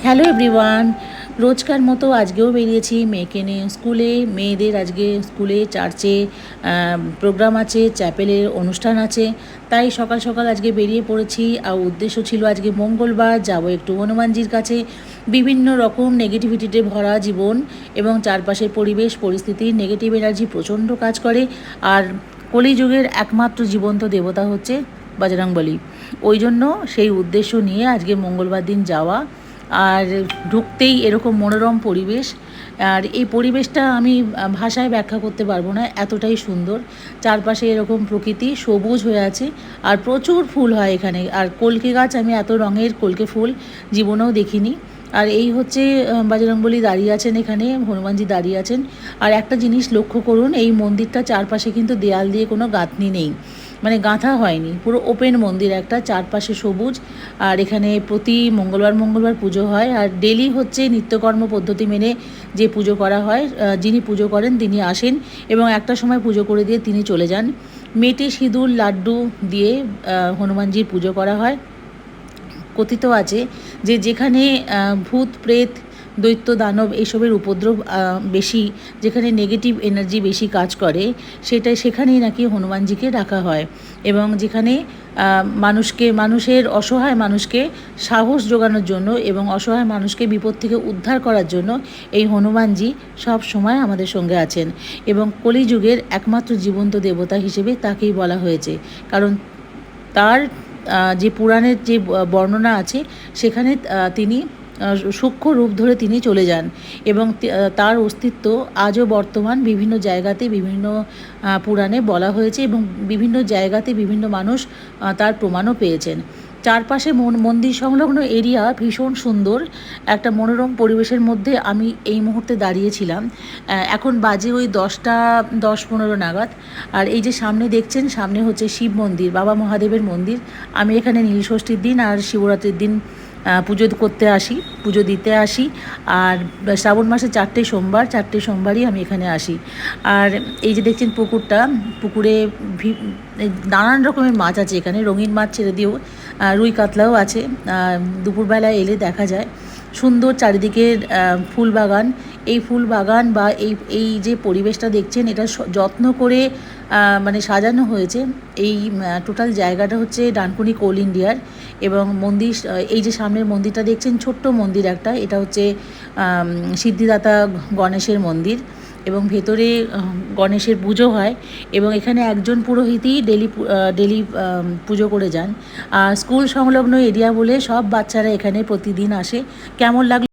Hello everyone, রোজকার মতো আজকেও বেরিয়েছি মেয়েকে নিয়ে স্কুলে। মেয়েদের আজকে স্কুলে চার্চে প্রোগ্রাম আছে, চ্যাপেলের অনুষ্ঠান আছে, তাই সকাল সকাল আজকে বেরিয়ে পড়েছি। আর উদ্দেশ্য ছিল আজকে মঙ্গলবার যাব একটু হনুমানজির কাছে। বিভিন্ন রকম নেগেটিভিটিতে ভরা জীবন এবং চারপাশের পরিবেশ পরিস্থিতির নেগেটিভ এনার্জি প্রচণ্ড কাজ করে। আর কলিযুগের একমাত্র জীবন্ত দেবতা হচ্ছে বজরংবলী। ওই জন্য সেই উদ্দেশ্য নিয়ে আজকে মঙ্গলবার দিন যাওয়া। আর ঢুকতেই এরকম মনোরম পরিবেশ, আর এই পরিবেশটা আমি ভাষায় ব্যাখ্যা করতে পারবো না, এতটাই সুন্দর। চারপাশে এরকম প্রকৃতি সবুজ হয়ে আছে আর প্রচুর ফুল হয় এখানে। আর কলকে গাছ, আমি এত রঙের কলকে ফুল জীবনেও দেখিনি। আর এই হচ্ছে বজরংবলী দাঁড়িয়ে আছেন এখানে, হনুমানজি দাঁড়িয়ে আছেন। আর একটা জিনিস লক্ষ্য করুন, এই মন্দিরটা চারপাশে কিন্তু দেয়াল দিয়ে কোনো গাঁথনি নেই, মানে গাঁথা হয়নি, পুরো ওপেন মন্দির একটা, চারপাশে সবুজ। আর এখানে প্রতি মঙ্গলবার মঙ্গলবার পুজো হয়। আর ডেলি হচ্ছে নিত্যকর্ম পদ্ধতি মেনে যে পুজো করা হয়, যিনি পুজো করেন তিনি আসেন এবং একটা সময় পুজো করে দিয়ে তিনি চলে যান। মেটে সিঁদুর লাড্ডু দিয়ে হনুমানজির পুজো করা হয়। কথিত আছে যে যেখানে ভূত প্রেত দৈত্য দানব এইসবের উপদ্রব বেশি, যেখানে নেগেটিভ এনার্জি বেশি কাজ করে, সেখানেই নাকি হনুমানজিকে রাখা হয়। এবং যেখানে মানুষের অসহায় মানুষকে সাহস জোগানোর জন্য এবং অসহায় মানুষকে বিপদ থেকে উদ্ধার করার জন্য এই হনুমানজি সব সময় আমাদের সঙ্গে আছেন। এবং কলিযুগের একমাত্র জীবন্ত দেবতা হিসেবে তাকেই বলা হয়েছে, কারণ তার যে পুরাণের যে বর্ণনা আছে সেখানে তিনি সূক্ষ্ম রূপ ধরে তিনি চলে যান এবং তার অস্তিত্ব আজও বর্তমান বিভিন্ন জায়গাতে বিভিন্ন পুরাণে বলা হয়েছে এবং বিভিন্ন জায়গাতে বিভিন্ন মানুষ তার প্রমাণও পেয়েছেন। চারপাশে মন্দির সংলগ্ন এরিয়া ভীষণ সুন্দর, একটা মনোরম পরিবেশের মধ্যে আমি এই মুহূর্তে দাঁড়িয়েছিলাম। এখন বাজে ওই 10:15 নাগাদ। আর এই যে সামনে দেখছেন, সামনে হচ্ছে শিব মন্দির, বাবা মহাদেবের মন্দির। আমি এখানে নীলষষ্ঠীর দিন আর শিবরাত্রির দিন পুজো করতে আসি, পুজো দিতে আসি। আর শ্রাবণ মাসে 4টে সোমবারই আমি এখানে আসি। আর এই যে দেখছেন পুকুরে নানান রকমের মাছ আছে এখানে, রঙিন মাছ ছেড়ে দিয়েও রুই কাতলাও আছে। দুপুরবেলায় এলে দেখা যায় সুন্দর চারিদিকের ফুল বাগান। এই ফুল বাগান বা এই যে পরিবেশটা দেখছেন, এটা যত্ন করে মানে সাজানো হয়েছে। এই টোটাল জায়গাটা হচ্ছে ডানকুনি কোল ইন্ডিয়ার। এবং মন্দির, এই যে সামনের মন্দিরটা দেখছেন, ছোট্ট মন্দির একটা, এটা হচ্ছে সিদ্ধিদাতা গণেশের মন্দির এবং ভেতরে গণেশের পুজো হয়। এবং এখানে একজন পুরোহিতই ডেলি পুজো করে যান। আর স্কুল সংলগ্ন এরিয়া বলে সব বাচ্চারা এখানে প্রতিদিন আসে। কেমন লাগলো